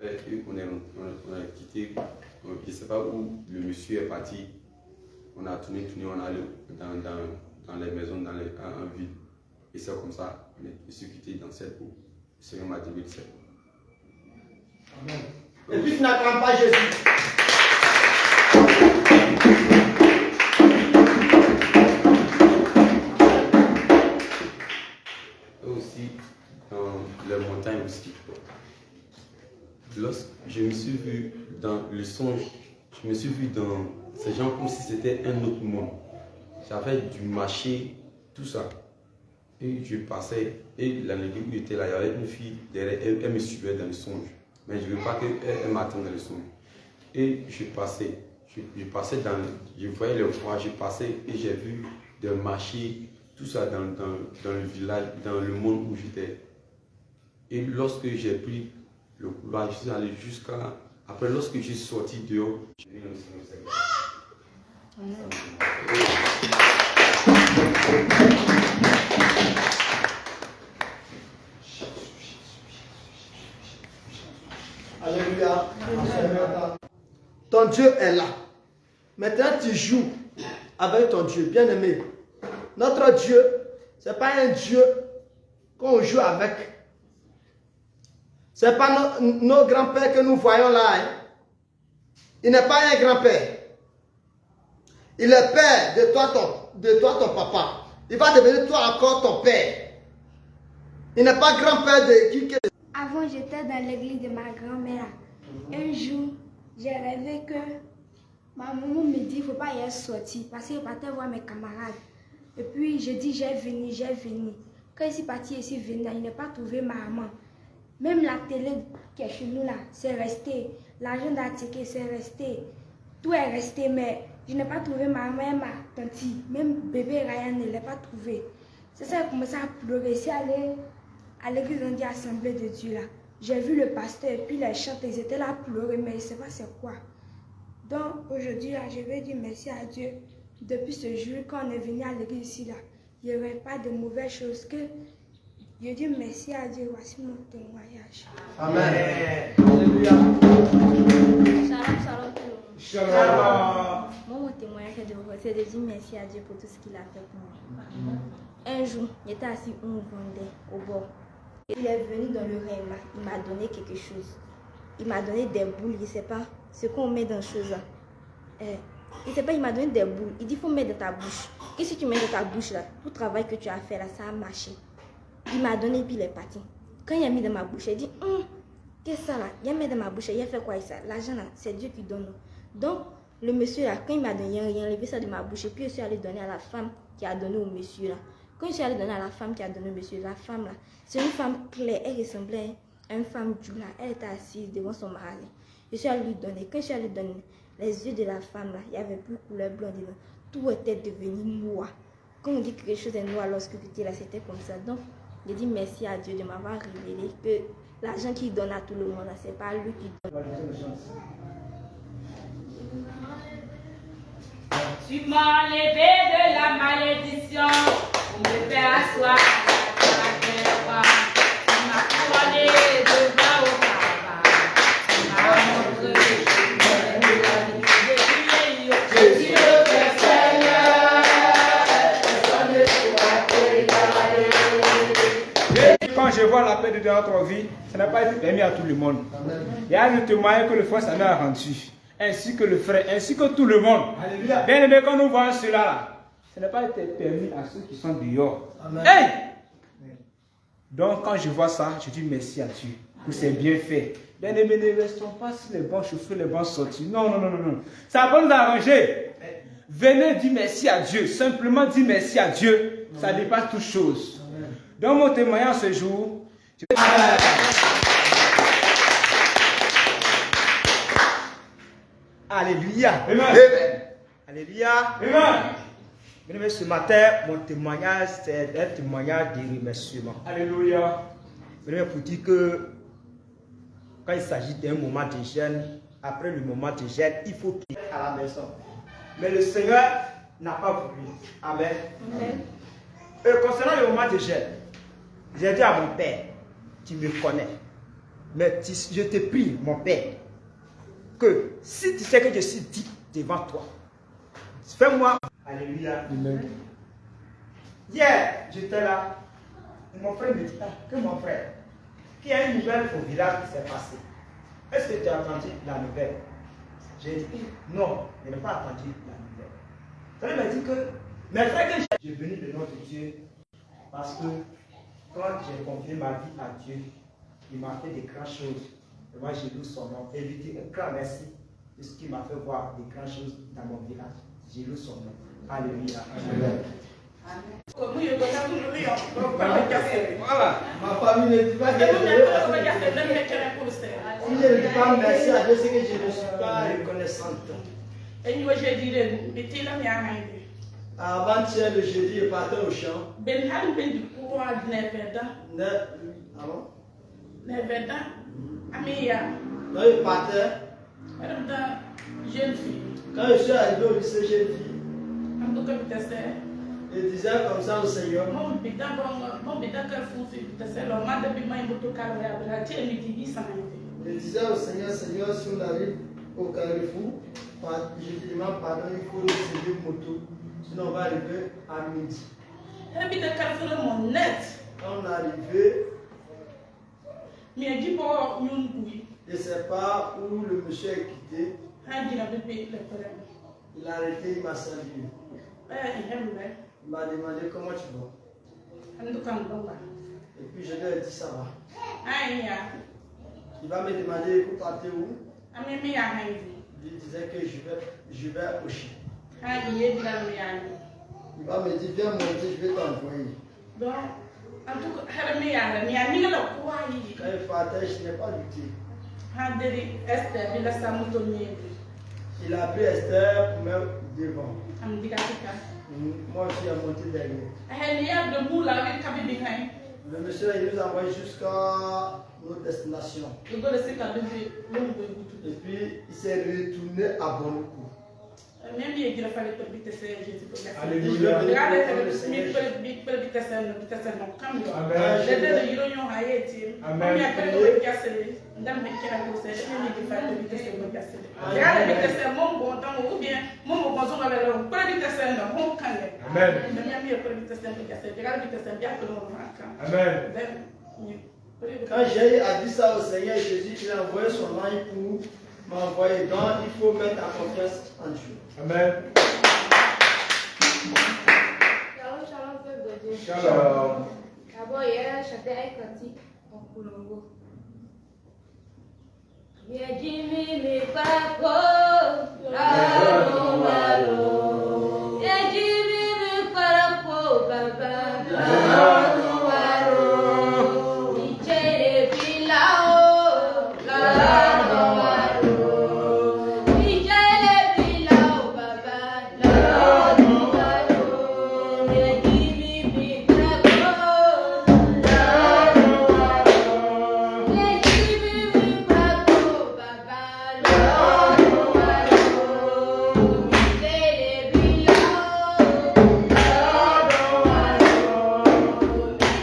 On a quitté, je ne sais pas où le monsieur est parti. On a tourné, on est allé dans les maisons, en ville. Et c'est comme ça, je suis quitté dans cette eau. Le Seigneur m'a délivré de cette eau. Amen. Et puis tu n'acclames pas Jésus. Et aussi, dans les montagnes aussi. Lorsque je me suis vu dans le songe, je me suis vu dans ces gens comme si c'était un autre monde. J'avais du marché, tout ça. Et je passais, et la néglige où j'étais là, il y avait une fille derrière, elle me suivait dans le songe. Mais je ne veux pas qu'elle m'attende dans le songe. Et je passais je voyais le froid, je passais et j'ai vu des marchés, tout ça dans le village, dans le monde où j'étais. Et lorsque j'ai pris le couloir, je suis allé jusqu'à là. Après, lorsque je suis sorti dehors, j'ai vu le Seigneur. Alléluia. Ton Dieu est là. Maintenant, tu joues avec ton Dieu, bien-aimé. Notre Dieu, ce n'est pas un Dieu qu'on joue avec. Ce n'est pas nos grands-pères que nous voyons là. Hein. Il n'est pas un grand-père. Il est père de toi, ton papa. Il va devenir toi encore ton père. Il n'est pas grand-père de qui que... Avant, j'étais dans l'église de ma grand-mère. Un jour, j'ai rêvé que ma maman me dit qu'il ne faut pas y être sorti parce qu'elle partait voir mes camarades. Et puis, je dis, j'ai venu. Quand je suis partie ici, il n'a pas trouvé ma maman. Même la télé qui est chez nous là, c'est resté. L'argent d'article, c'est resté. Tout est resté, mais je n'ai pas trouvé ma maman et ma tante. Même bébé Ryan ne l'a pas trouvé. C'est ça, j'ai commencé à pleurer. Je suis allée à l'église on dit Assemblée de Dieu là. J'ai vu le pasteur et puis les chants, ils étaient là à pleurer, mais je ne sais pas c'est quoi. Donc aujourd'hui là, je vais dire merci à Dieu. Depuis ce jour, quand on est venu à l'église ici là, il n'y aurait pas de mauvaises choses que je dis merci à Dieu. Voici mon témoignage. Amen. Alléluia. Shalom tout le monde. Shalom. Moi, mon témoignage c'est de dire merci à Dieu pour tout ce qu'il a fait pour moi. Un jour, j'étais assis où on vendait au bord. Il est venu dans le rêve, il m'a donné quelque chose. Il m'a donné des boules, je ne sais pas ce qu'on met dans chose là. Je ne sais pas, il m'a donné des boules. Il dit il faut mettre dans ta bouche. Et si tu mets dans ta bouche là, tout le travail que tu as fait là, ça a marché. Il m'a donné et puis il est parti. Quand il a mis dans ma bouche, il dit qu'est-ce que ça là? Il a mis dans ma bouche, il a fait quoi ça? L'argent là, c'est Dieu qui donne. Donc, le monsieur là, quand il m'a donné, il a enlevé ça de ma bouche et puis je suis allée donner à la femme qui a donné au monsieur là. Quand je suis allée donner à la femme qui a donné au monsieur, la femme là, c'est une femme claire, elle ressemblait à une femme du là, elle était assise devant son mari. Je suis allée lui donner. Quand je suis allée donner, les yeux de la femme là, il n'y avait plus couleur blanc dedans. Tout était devenu noir. Quand on dit que quelque chose est noir lorsque tu étais là, c'était comme ça. Donc, je dis merci à Dieu de m'avoir révélé que l'argent qu'il donne à tout le monde, ce n'est pas lui qui donne. Tu m'as enlevé de la malédiction pour me faire asseoir à la terre. Tu m'as couronné de bas au bas. Tu m'as montré la vie de Dieu le Seigneur. Quand je vois la paix de Dieu dans notre vie, ça n'a pas été permis à tout le monde. Il y a un témoignage que le frère Samuel a rendu, ainsi que le frère, ainsi que tout le monde. Bien aimé, quand nous voyons cela, ça n'a pas été permis à ceux qui sont dehors. Hey! Donc quand je vois ça, je dis merci à Dieu pour ses bienfaits. Bien aimé, ne restons pas sur les bons chauffeurs, les bons sorties. Non. Ça va nous arranger. Venez dire merci à Dieu. Simplement dire merci à Dieu. Ça dépasse toute chose. Dans mon témoignage ce jour, Alléluia. Amen. Alléluia. Amen. Bien-aimé, ce matin, mon témoignage, c'est un témoignage de remerciement. Alléluia. Bien-aimé, pour dire que quand il s'agit d'un moment de jeûne, après le moment de jeûne, il faut qu'il aille à la maison. Mais le Seigneur n'a pas voulu. Amen. Amen. Concernant le moment de jeûne, j'ai dit à mon père, tu me connais. Mais je te prie, mon Père, que si tu sais que je suis dit devant toi, fais-moi. Alléluia. Amen. Hier, j'étais là. Et mon frère me dit, que mon frère, qu'il y a une nouvelle au village qui s'est passée. Est-ce que tu as entendu la nouvelle? J'ai dit, non, je n'ai pas entendu la nouvelle. Il m'a dit que, mes frères, que j'ai venu de notre Dieu, parce que quand j'ai confié ma vie à Dieu, il m'a fait des grandes choses. Et moi, j'ai loué son nom. Et lui dis un grand merci de ce qu'il m'a fait voir des grandes choses dans mon village. J'ai loué son nom. Alléluia. Amen. Voilà. Ma famille ne dit pas que si je ne dis pas merci à Dieu, c'est que je ne suis pas reconnaissante. Avant-hier, le jeudi, je partais au champ. Quand je partais, quand je suis arrivé au lycée jeune fille, je disais comme ça au Seigneur. Je disais au Seigneur, Seigneur, si on arrive au Carrefour, je te demande pardon, il faut essayer moto. Sinon on va arriver à midi. Quand on est arrivé, je ne sais pas où le monsieur est quitté. Il a arrêté, il m'a salué. Il m'a demandé comment tu vas. Et puis je lui ai dit ça va. Il va me demander vous partez où. Je lui disais que je vais au Chine. Il va me dire viens monter, je vais t'envoyer. Quand il partait, je n'ai pas lutté. Il a appelé Esther pour mettre devant. Moi aussi, j'ai monté derrière. Le monsieur il nous a envoyé jusqu'à notre destination. Et puis, il s'est retourné à Bonokou. Alléluia. Quand j'ai dit ça au Seigneur, Jésus, il a envoyé son ange pour m'envoyer. Donc, il faut mettre la confiance en Dieu. Amen. Shalom, peuple de Dieu. Shalom. D'abord, hier, je chantais un cantique en Koulongo. Viens Jimmy, mes papos, lalo, lalo. Viens Jimmy, mes papos, papa, lalo, lalo. Ije pilao, lalo, lalo. Ije pilao, papa, lalo, lalo. Viens Jimmy, mes papos, lalo, lalo. Viens Jimmy, mes papos, papa, lalo, lalo. Ije pilao, lalo, lalo.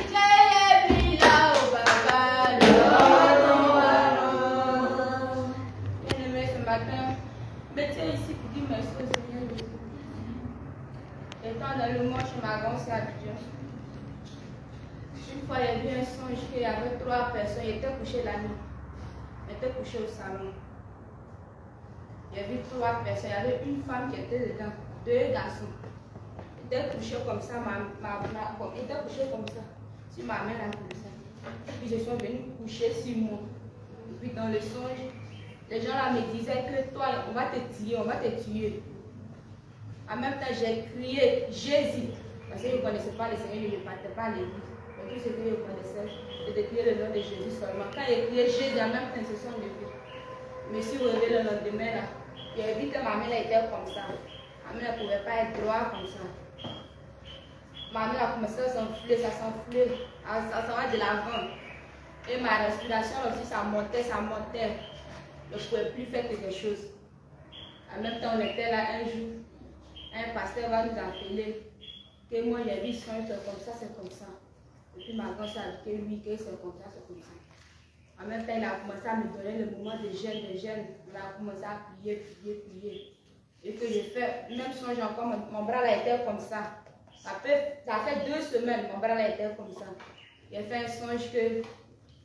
Ije pilao, papa, lalo, lalo. Bien-aimés, ce matin, mettez ici pour dire merci au Seigneur Jésus. Étant dans le monde, je m'avançais à Dieu. Une fois, il y a eu un songe qu'il y avait 3 personnes. Ils étaient couchés la nuit. Ils étaient couchés au salon. Il y avait 3 personnes. Il y avait une femme qui était dedans, 2 garçons. Ils étaient couchés comme ça. Ils étaient couchés comme ça. Sur ma main là, comme ça. Puis je suis venue coucher sur moi. Et puis dans le songe, les gens là me disaient que toi, on va te tuer, on va te tuer. En même temps, j'ai crié Jésus. Parce que je ne connaissais pas le Seigneur, je ne partais pas l'église. Mais tout ce que je connaissais, c'était de crier le nom de Jésus seulement. Quand j'ai crié Jésus, en même temps, ils se sont levés. Je me suis relevé le lendemain là. J'ai vu que ma main là était comme ça. Ma main ne pouvait pas être droite comme ça. Ma main a commencé à s'enfler, ça s'enflait. Ça s'en va de l'avant. Et ma respiration aussi, ça montait, ça montait. Je ne pouvais plus faire quelque chose. En même temps, on était là un jour. Un pasteur va nous appeler. Que moi, j'ai vu son, c'est comme ça, c'est comme ça. Et puis ma grand-sœur a dit que lui, que c'est comme ça, c'est comme ça. En même temps, il a commencé à me donner le moment de jeûne, Il a commencé à prier. Et que je fais, même songe encore, mon bras là était comme ça. Ça fait 2 semaines, mon bras là était comme ça. J'ai fait un songe que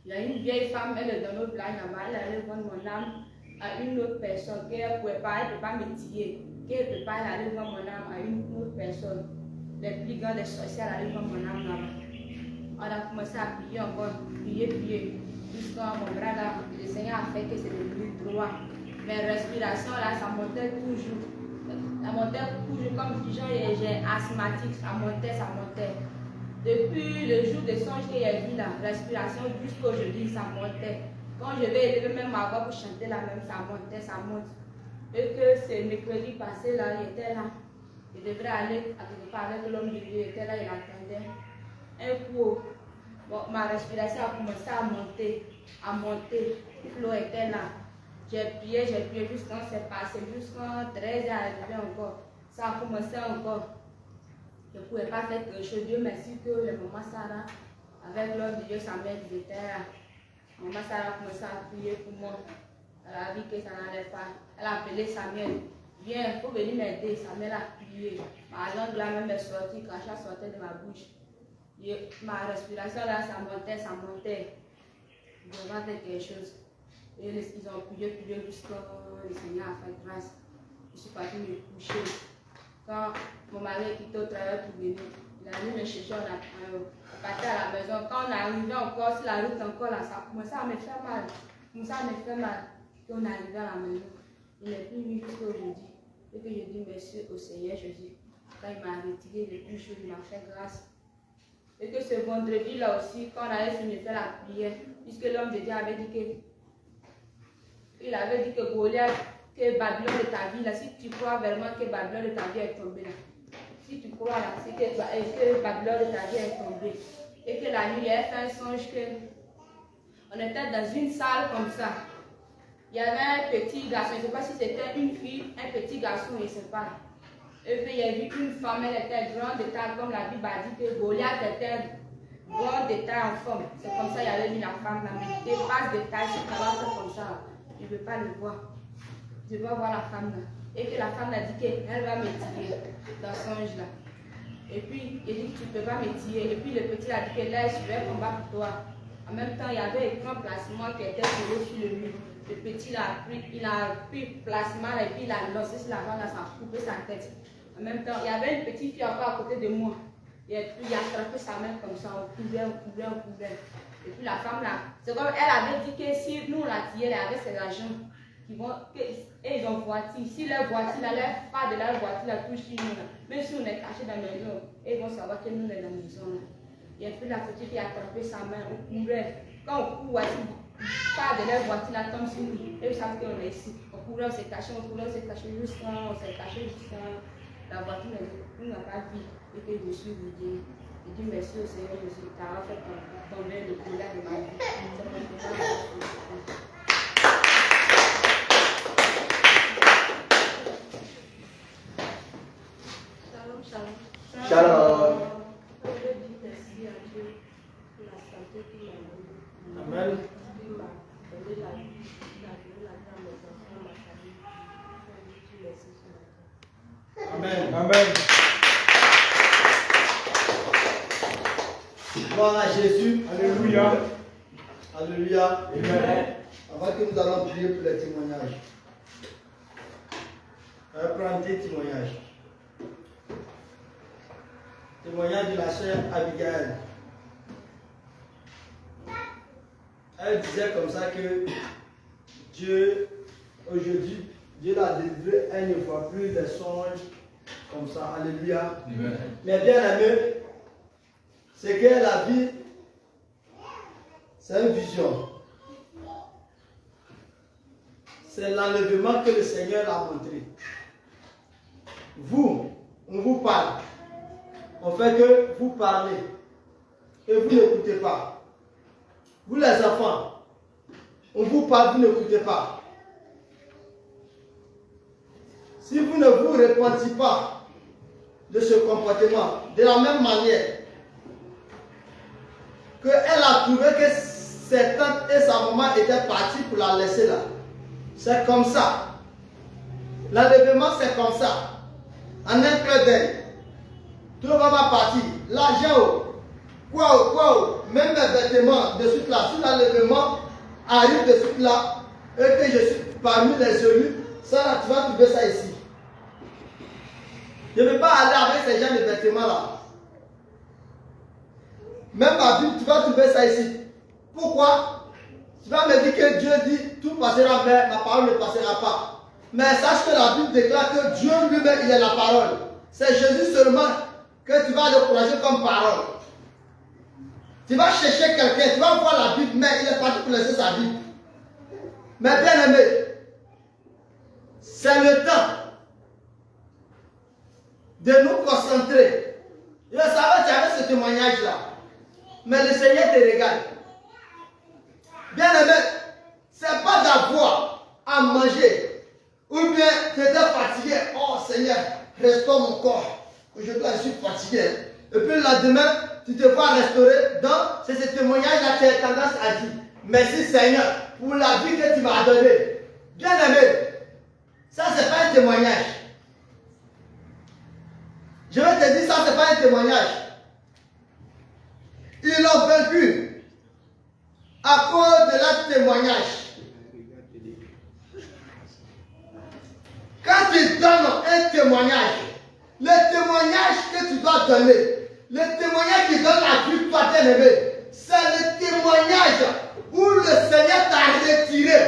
il y a une vieille femme, elle est dans notre blague là-bas, elle allait vendre mon âme à une autre personne, qu'elle ne peut pas me tirer, qu'elle ne peut pas aller vendre mon âme à une autre personne. Les plus grands des sorcières allaient vendre mon âme là-bas. On a commencé à prier encore, prier. Jusqu'à mon bras là, le Seigneur a fait que c'est devenu droit. Mes respirations là, ça montait toujours. Ça montait toujours comme si j'ai asthmatique, ça montait. Depuis le jour de songe qu'il y a vu la respiration jusqu'aujourd'hui, ça montait. Quand je vais élever même ma voix pour chanter là même, ça monte. Et que c'est mercredi passé là, il était là. Il devrait aller à quelque part avec l'homme de Dieu, il était là, il attendait. Un coup, bon, ma respiration a commencé à monter. L'eau était là. J'ai prié jusqu'à ce c'est passé, jusqu'à 13 heures arrivé encore. Ça a commencé encore. Je ne pouvais pas faire quelque chose. Dieu merci que le maman Sarah, avec l'homme de Dieu, Samuel, ils étaient là. Maman Sarah a commencé à prier pour moi. Elle a dit que ça n'allait pas. Elle a appelé Samuel. Viens, il faut venir m'aider. Samuel a prié. Ma langue là même est sortie, crachat sortait de ma bouche. Ma respiration là, ça montait. Je devais faire quelque chose. Et ils ont prié jusqu'à le Seigneur a fait grâce. Je suis partie me coucher. Quand mon mari est quitté au travail pour venir, il a venu me chercher, on partait à la maison. Quand on est arrivé encore sur la route, encore là, ça commençait à me faire mal. Puis on est arrivé à la maison. Il n'est plus venu jusqu'à aujourd'hui. Et que je dis merci au Seigneur Jésus. Quand il m'a retiré les plus choses, il m'a fait grâce. Et que ce vendredi là aussi, quand on allait finir faire la prière, puisque l'homme de Dieu avait dit que Goliath, que Babylone de ta vie là, si tu crois vraiment que Babylone de ta vie est tombée là, si tu crois là, c'est que Babylone de ta vie est tombée, et que la nuit, il a fait un songe que on était dans une salle comme ça. Il y avait un petit garçon, je ne sais pas si c'était une fille, un petit garçon, je ne sais pas. Et puis il y a vu une femme, elle était grande de taille, comme la Bible a dit que Goliath était grande de taille en forme. C'est comme ça qu'il avait mis la femme là, mais dépasse de taille, si tu vas faire comme ça, je ne veux pas le voir. Je veux voir la femme là. Et que la femme a dit qu'elle va me tirer dans son songe là. Et puis il dit que tu ne peux pas me tirer. Et puis le petit a dit que là, je vais combattre pour toi. En même temps, il y avait un grand placement qui était collé sur le mur. Le petit il a pris placement et puis il a lancé sur la femme, là, ça a coupé sa tête. En même temps, il y avait une petite fille encore à côté de moi. Et puis il a attrapé sa main comme ça, on couvrait. Et puis la femme là, c'est comme elle avait dit que si nous on la tiré, elle avait ses agents qui vont, et ils ont voiture. Si leur voiture, leur part de leur voiture la touche sur nous là, même si on est caché dans la maison, ils vont savoir que nous on est dans la maison là. Et puis la petite fille a attrapé sa main, on courait. Quand on court, part de leur voiture là tombe sur nous, et ils savent qu'on est ici. On courait, on s'est caché jusqu'à la voiture nous n'a pas vu et que je suis vidé. Je dis merci au Seigneur Jésus, tu as fait tomber le colère de ma vie. Shalom. Shalom. Je dis merci à Dieu pour la santé qu'il m'a donnée. Amen. Il m'a donné la vie, il a donné la vie à mes enfants, à ma famille. Je dis merci ce matin. Amen. Amen. Gloire à Jésus. Alléluia. Alléluia. Amen. Avant que nous allons prier pour les témoignages. On va prendre des témoignages. Témoignage de la sœur Abigail. Elle disait comme ça que Dieu, aujourd'hui, Dieu l'a délivré, elle ne voit plus des songes comme ça. Alléluia. Amen. Mais bien aimé, c'est que la vie, c'est une vision. C'est l'enlèvement que le Seigneur a montré. Vous, on vous parle. On fait que vous parlez. Et vous n'écoutez pas. Vous les enfants, on vous parle, vous n'écoutez pas. Si vous ne vous repentez pas de ce comportement, de la même manière qu'elle a trouvé que ses tantes et sa maman étaient partis pour la laisser là. C'est comme ça. L'enlèvement, c'est comme ça. En un clin d'œil. Tout le monde va partir. L'argent, quoi, même mes vêtements de suite là. Si l'enlèvement arrive de suite là, et que je suis parmi les élus, ça là, tu vas trouver ça ici. Je ne vais pas aller avec ces gens de vêtements là. Même ma Bible, tu vas trouver ça ici. Pourquoi? Tu vas me dire que Dieu dit tout passera, mais ma parole ne passera pas. Mais sache que la Bible déclare que Dieu lui-même, il est la parole. C'est Jésus seulement que tu vas encourager comme parole. Tu vas chercher quelqu'un, tu vas voir la Bible, mais il est parti pour laisser sa Bible. Mais bien aimé, c'est le temps de nous concentrer. Je savais que tu avais ce témoignage-là. Mais le Seigneur te regarde. Bien aimé, ce n'est pas d'avoir à manger. Ou bien tu étais fatigué. Oh Seigneur, restaure mon corps. Aujourd'hui, je suis fatigué. Et puis le lendemain, tu te vois restaurer. Donc, c'est ce témoignage-là que tu as tendance à dire. Merci Seigneur pour la vie que tu m'as donnée. Bien aimé, ça, ce n'est pas un témoignage. Je vais te dire, ça, ce n'est pas un témoignage. Ils l'ont vaincu à cause de leur témoignage. Quand tu donnes un témoignage, le témoignage que tu dois donner, le témoignage qui donne la victoire, bien aimé, c'est le témoignage où le Seigneur t'a retiré.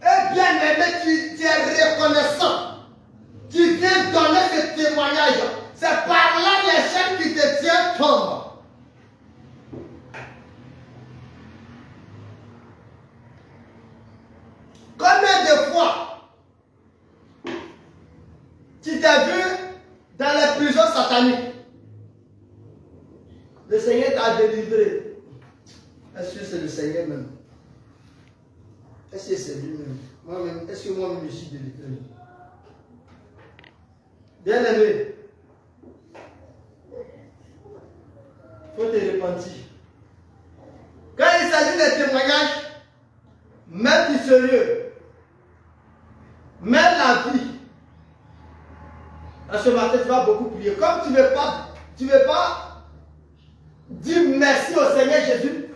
Et bien aimé, tu es reconnaissant. Tu viens donner ce témoignage. C'est par là les chaînes qui te tiennent tombent. Combien de fois tu t'es vu dans les prisons sataniques? Le Seigneur t'a délivré. Est-ce que c'est le Seigneur même? Est-ce que c'est lui-même? Moi-même, est-ce que moi-même je suis délivré? Bien aimé, il faut te repentir. Quand il s'agit de témoignages, mets du sérieux. Mets la vie. À ce matin, tu vas beaucoup prier. Comme tu ne veux pas dire merci au Seigneur Jésus,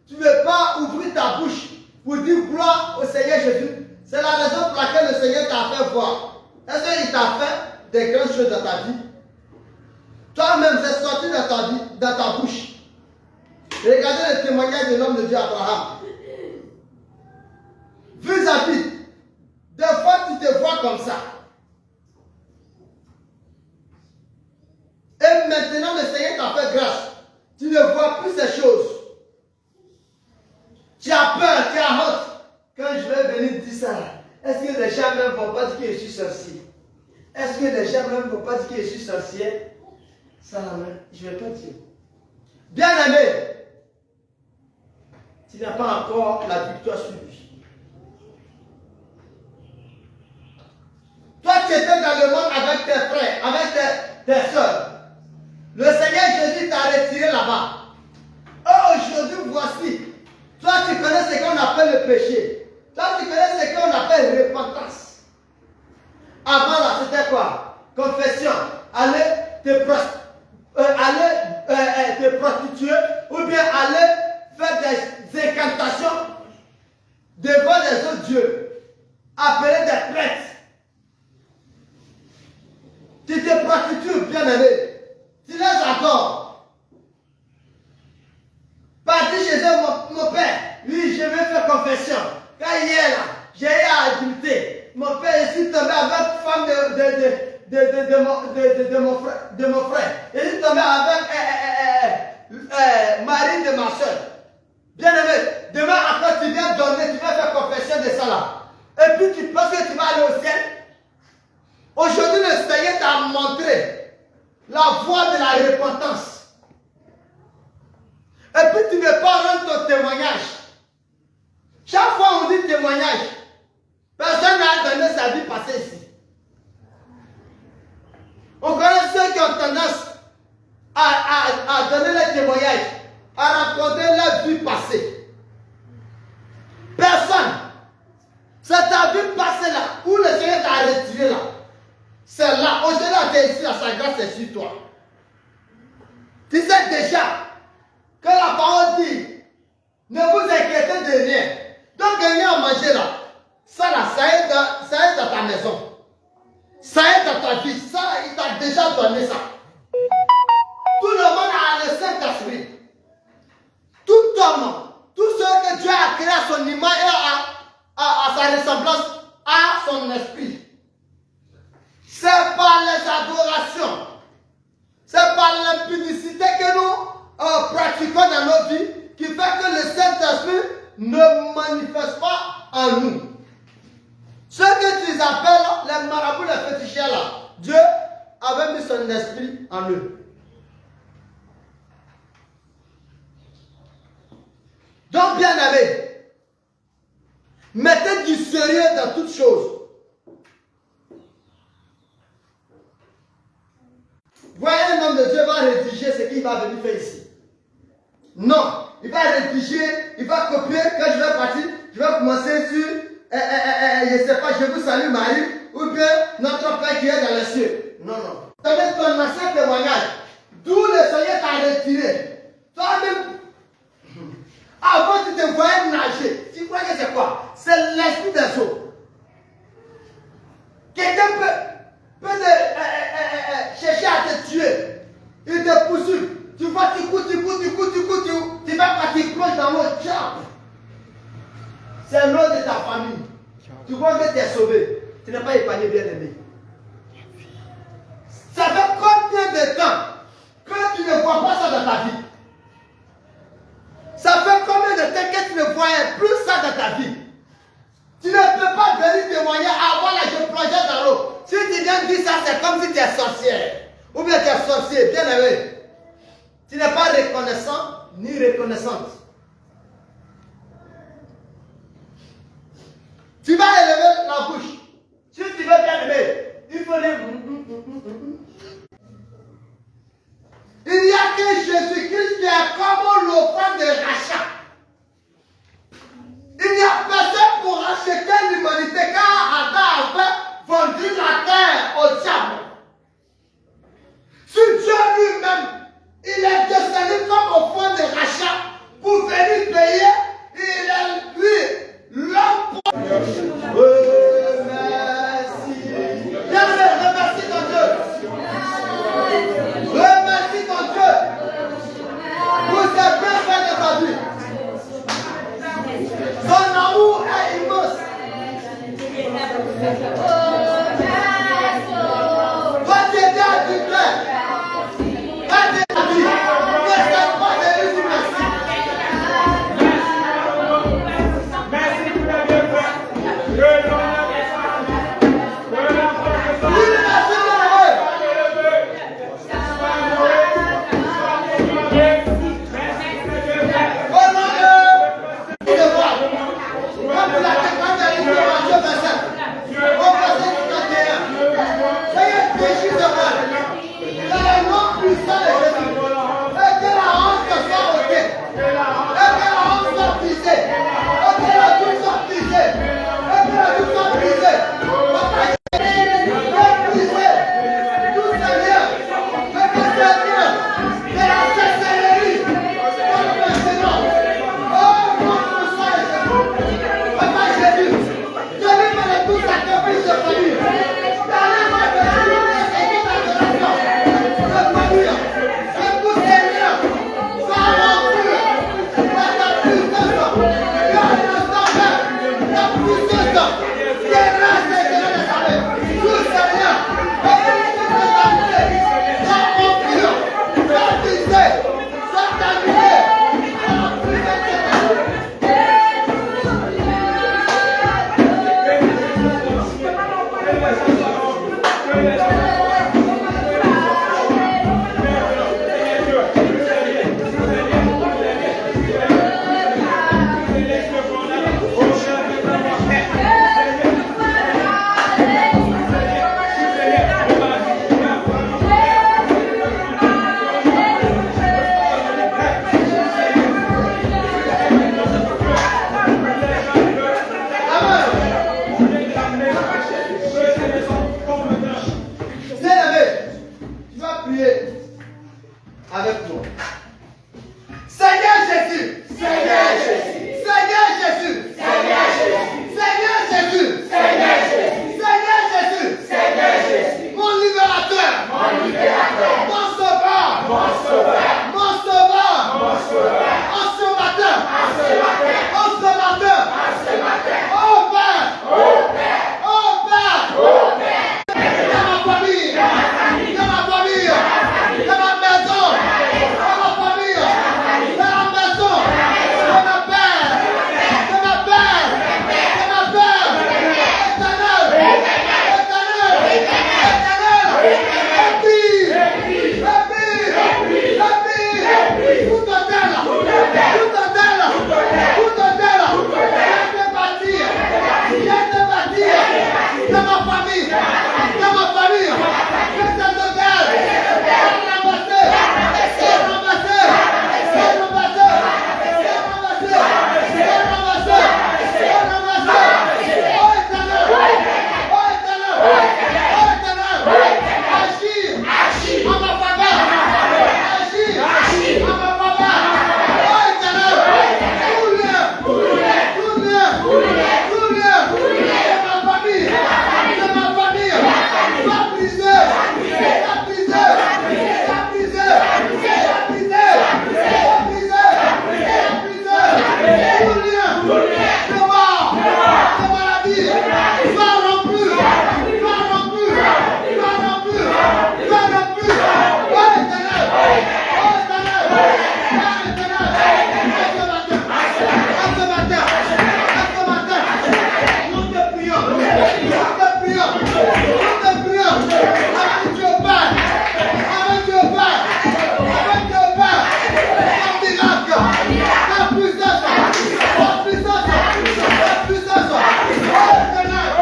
tu ne veux pas ouvrir ta bouche pour dire gloire au Seigneur Jésus. C'est la raison pour laquelle le Seigneur t'a fait voir. Est-ce qu'il t'a fait des grandes choses dans ta vie? Toi-même, c'est sorti dans ta vie, dans ta bouche. Regardez le témoignage de l'homme de Dieu Abraham. Vis-à-vis, des fois tu te vois comme ça. Et maintenant le Seigneur t'a fait grâce. Tu ne vois plus ces choses. Tu as peur, tu as honte. Quand je vais venir dire ça, est-ce que les gens même ne vont pas dire que je suis sorcier? Est-ce que les gens même ne vont pas dire que je suis sorcier? Ça, je ne vais pas dire. Bien aimé, tu n'as pas encore la victoire sur lui. Toi, tu étais dans le monde avec tes frères, avec tes soeurs. Le Seigneur Jésus t'a retiré là-bas. Oh, aujourd'hui, voici. Toi, tu connais ce qu'on appelle le péché. Toi, tu connais ce qu'on appelle repentance. Avant là, c'était quoi? Confession. Aller te prostituer ou bien aller faire des incantations devant les autres dieux. Appeler des prêtres. Tu te prostitues, bien aimé. Tu les adores. Parti chez eux, mon père. Oui, je vais faire confession. Quand il est là, j'ai eu à adulter. Mon père, je suis tombé avec la femme de mon frère. Je suis tombé avec mari de ma soeur. Bien aimé, demain après tu viens donner, tu vas faire confession de ça là. Et puis tu penses que tu vas aller au ciel. Aujourd'hui, le Seigneur t'a montré la voie de la repentance. Et puis tu ne veux pas rendre ton témoignage. Chaque fois on dit témoignage, personne n'a donné sa vie passée ici. On connaît ceux qui ont tendance à donner les témoignages, à raconter leur vie passée. as vu passer là, où le Seigneur t'a retiré là, c'est là. Aujourd'hui, tu es ici, sa grâce est sur toi. Tu sais déjà que la parole dit, ne vous inquiétez de rien. Donc, rien à manger là, ça là, ça est dans ta maison. Ça est dans ta vie. Ça, il t'a déjà donné ça. Tout le monde a le Saint-Esprit. Tout homme, tout ce que Dieu a créé à son image et à sa ressemblance, a son esprit. C'est par les adorations, c'est par l'impudicité que nous pratiquons dans nos vies qui fait que le Saint-Esprit ne manifeste pas en nous. Ce que tu appelles les marabouts, les féticheurs là, Dieu avait mis son esprit en eux. Donc, bien aimé, mettez du sérieux dans toutes choses. Voyez, un homme de Dieu va rédiger ce qu'il va venir faire ici. Non, il va rédiger, il va copier. Quand je vais partir, je vais commencer sur, je ne sais pas, je vous salue Marie, ou bien notre Père qui est dans les cieux. Non, non. Avec ton ancien témoignage, d'où le Seigneur t'a retiré. Toi-même, avant tu te voyais nager, tu crois que c'est quoi? C'est l'esprit des eaux. Quelqu'un peut chercher à te tuer. Il te poursuit. Tu vas, tu cours, tu vas pas, tu plonges dans l'eau. C'est l'eau de ta famille. Tu crois que tu es sauvé. Tu n'es pas épargné, bien aimé. Ça fait combien de temps que tu ne vois pas ça dans ta vie? Ça fait combien de temps que tu ne voyais plus ça dans ta vie? Tu ne peux pas venir témoigner avant là, je plongeais dans l'eau. Si tu viens dire ça, c'est comme si tu es sorcière. Ou bien tu es sorcier, bien aimé. Tu n'es pas reconnaissant ni reconnaissante. Tu vas élever la bouche. Si tu veux bien aimer, il faut dire. Il n'y a que Jésus-Christ qui est comme l'offrande de rachat. Il n'y a personne pour racheter l'humanité car Adam avait vendu la terre au diable. Si Dieu lui-même, il est descendu comme au fond de rachat pour venir payer, il est lui, l'homme pour... Remercie. Bien, remercie ton Dieu. Remercie ton Dieu pour ses bienfaits de ta vie. Son amour est immense. Toi, tu es à du cœur. Toi, tu es à vie. Ne sais pas de lui dire merci. Merci pour la bienfaite.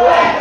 Oh,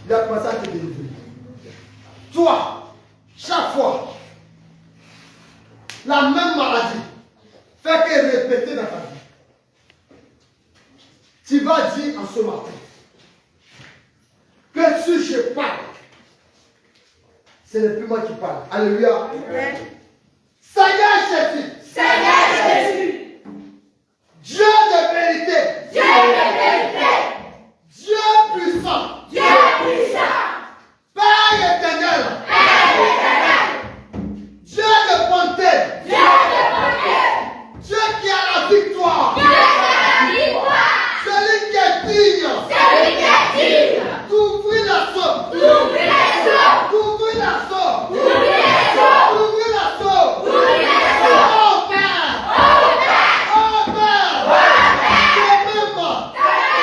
Il a commencé à te délivrer. Toi, chaque fois, la même maladie fait que répéter dans ta vie. Tu vas dire en ce matin que si je parle, ce n'est plus moi qui parle. Alléluia. Seigneur Jésus. Seigneur Jésus, Dieu de vérité. Dieu de vérité, Dieu puissant. Dieu puissant, Père éternel. Père éternel, Dieu de bonté. Dieu de bonté, Dieu qui a la victoire. Dieu de la victoire, Celui qui est digne. celui qui est digne, D'ouvrir la somme. d'ouvrir les eaux, D'ouvrir la somme. d'ouvrir les eaux, D'ouvrir la somme. d'ouvrir les eaux, Oh Père. oh Père, Oh Père. oh Père, Toi-même.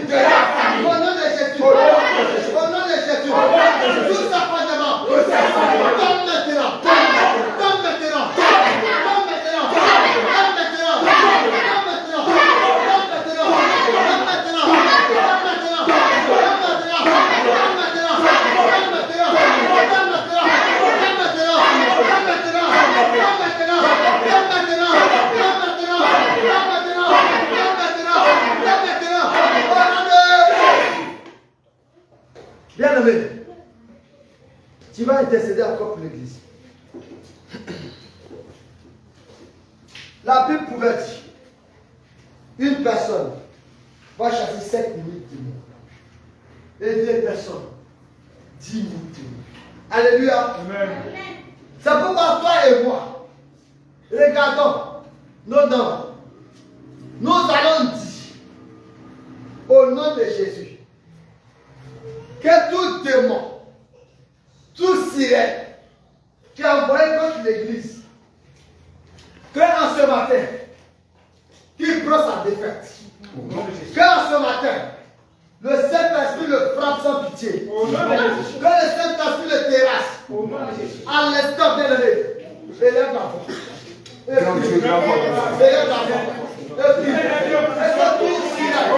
famille. Au nom de Jésus. Au nom de Jésus. Tout ça fondement. Comme maintenant. Comme maintenant. Comme maintenant. Comme maintenant. Comme maintenant. Comme maintenant. Comme maintenant. Comme maintenant. Bien-aimé, tu vas intercéder encore pour l'église. La Bible pouvait dire, une personne va chasser 5 minutes de nous. Et 2 personnes, 10 minutes de nous. Alléluia. Amen. C'est pourquoi toi et moi, regardons nos noms. Nous allons dire, au nom de Jésus, que tout démon, tout sirène qui a envoyé contre l'église, que en ce matin, qui prend sa défaite, que en ce matin, le Saint-Esprit le frappe sans pitié, que le Saint-Esprit le terrasse, à l'instant bien aimé, élève la voix. Élève la voix. Et puis, est-ce que tout sirène,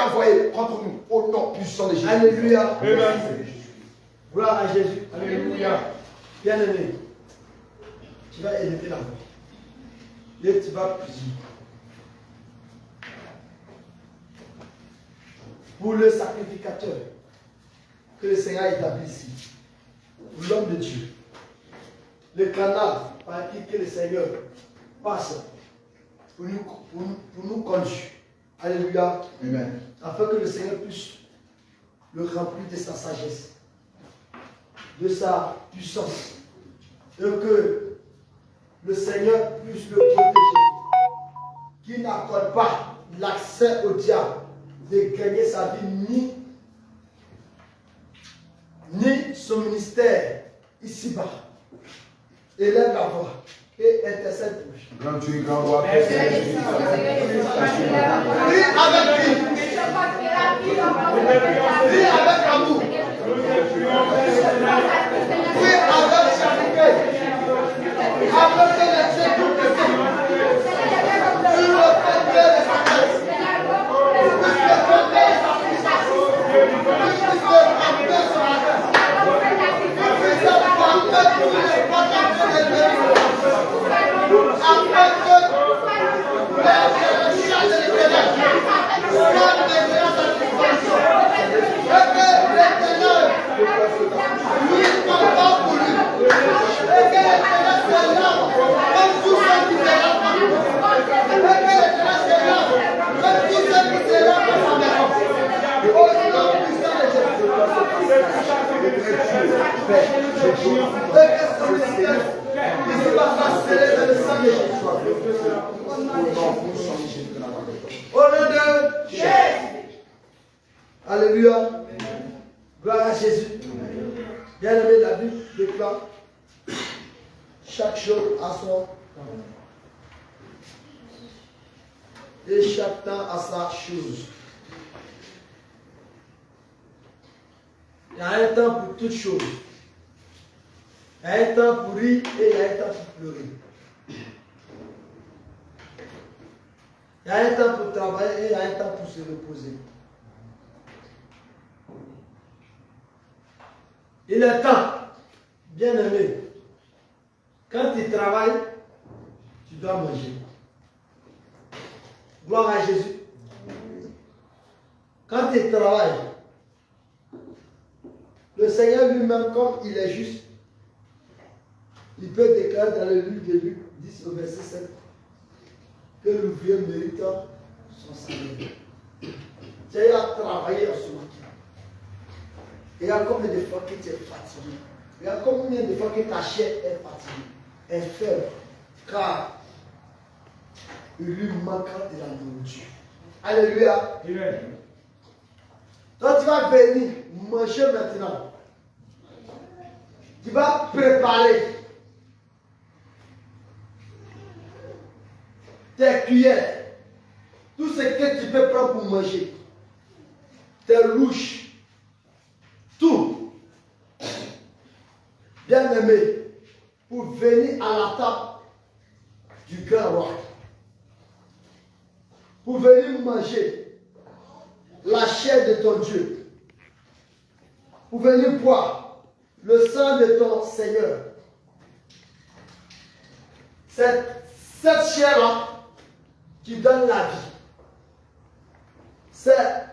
envoyé contre nous au nom puissant de Jésus. Alléluia. Gloire à Jésus. Alléluia. Bien-aimé, tu vas élever la voix et tu vas prier pour le sacrificateur que le Seigneur a établi ici, pour l'homme de Dieu, le canal par qui le Seigneur passe pour nous conduire. Alléluia. Amen. Afin que le Seigneur puisse le remplir de sa sagesse, de sa puissance, et que le Seigneur puisse le protéger, qu'il n'accorde pas l'accès au diable de gagner sa vie, ni son ministère ici-bas. Élève la voix et intercède pour lui. Grand Dieu, grand roi, Prie avec lui. Prie avec amour. Prie avec charité. Afin que les Dieu tout tu le fais de sa tête. Tu le fais de sa puissance. Tu le fais de son âme. Tu le fais de tous les potentiels de Dieu. Afin que le chant de l'éternel soit de la satisfaction. Et que l'éternel lui combat pour lui. Et que l'éternel se lave comme tous ceux qui se lavent. Et que l'éternel se lave comme tous ceux qui se lavent à sa maison. Au nom puissant de Jésus. Et que son ministère ici va s'accélérer dans le sang de Jésus. Au nom de Jésus. Alléluia. Gloire à Jésus. Bien-aimé, la Bible déclare chaque chose à son temps. Et chaque temps à sa chose. Il y a un temps pour toutes choses. Il y a un temps pour rire et il y a un temps pour pleurer. Il y a un temps pour travailler et il y a un temps pour se reposer. Il est temps, bien aimé, quand tu travailles, tu dois manger. Gloire à Jésus. quand il travaille, le Seigneur lui-même, comme il est juste, il peut déclarer dans le livre de Luc 10 au verset 7 que l'ouvrier mérite son salaire. Tu as travaillé en ce matin. Il y a combien de fois que tu es fatigué? Il y a combien de fois que ta chair est fatiguée, est faible, car il lui manquera de la nourriture. Alléluia. Amen. Donc tu vas venir manger maintenant. Tu vas préparer tes cuillères, tout ce que tu peux prendre pour manger, tes louches, tout. Bien aimé, pour venir à la table du grand roi. Pour venir manger la chair de ton Dieu. Pour venir boire le sang de ton Seigneur. Cette chair-là qui donne la vie. C'est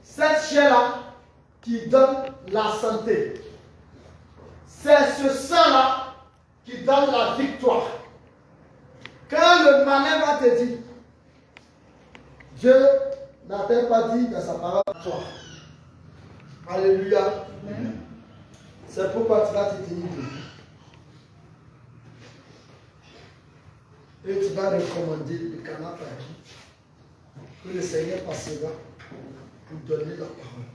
cette chair-là qui donne la santé. C'est ce sang-là qui donne la victoire. Quand le malin va te dire, Dieu n'a-t-il pas dit dans sa parole à toi? Alléluia. C'est pourquoi tu vas te tenir debout. Et tu vas recommander le canapé à qui? Que le Seigneur passera pour donner la parole.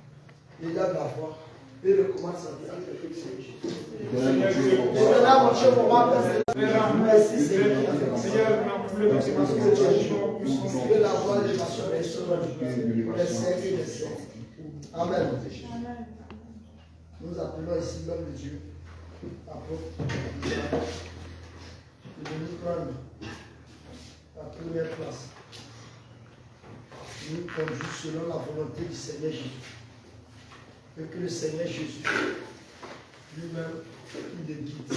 Il a la voix. Et recommence à dire avec le Seigneur. Maintenant, mon cher, on va passer. Merci Seigneur. Parce que tu es chaud. Que la voix de la soeur les siècles et les siècles. Amen. Nous appelons ici l'homme de Dieu. Apôtre. De venir prendre la première place. Nous conduisons selon la volonté du Seigneur Jésus. Et que le Seigneur Jésus lui-même il le guide.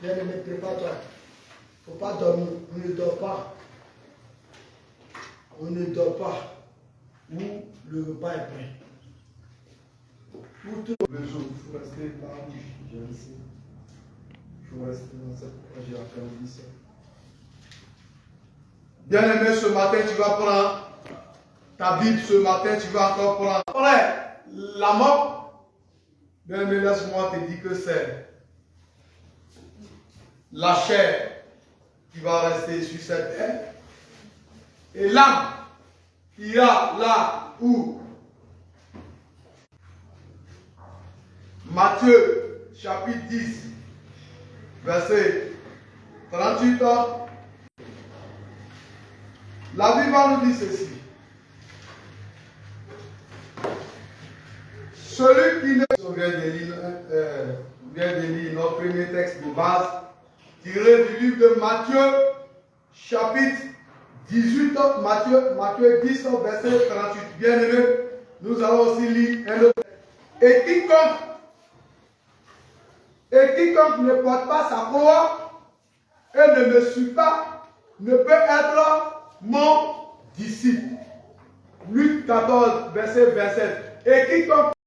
Bien-aimé, prépare-toi. Il ne faut pas dormir. On ne dort pas. On ne dort pas. Où le repas est prêt. Où tout Le jour, il faut rester là où j'ai laissé. Il faut rester dans cette j'ai appris ça. Bien-aimé, ce matin, tu vas prendre ta Bible. Ce matin, tu vas encore prendre. Frère, la mort. Bien-aimé, laisse-moi te dire que c'est la chair qui va rester sur cette terre. Et l'âme ira là où Matthieu chapitre 10 verset 38 ans. La Bible nous dit ceci. Celui qui ne... On vient de lire notre premier texte de base tiré du livre de Matthieu chapitre 18, Matthieu 10, verset 38. Bien aimé, nous allons aussi lire un autre. Et quiconque ne porte pas sa croix et ne me suit pas, ne peut être mon disciple. Luc 14, verset 27. Et quiconque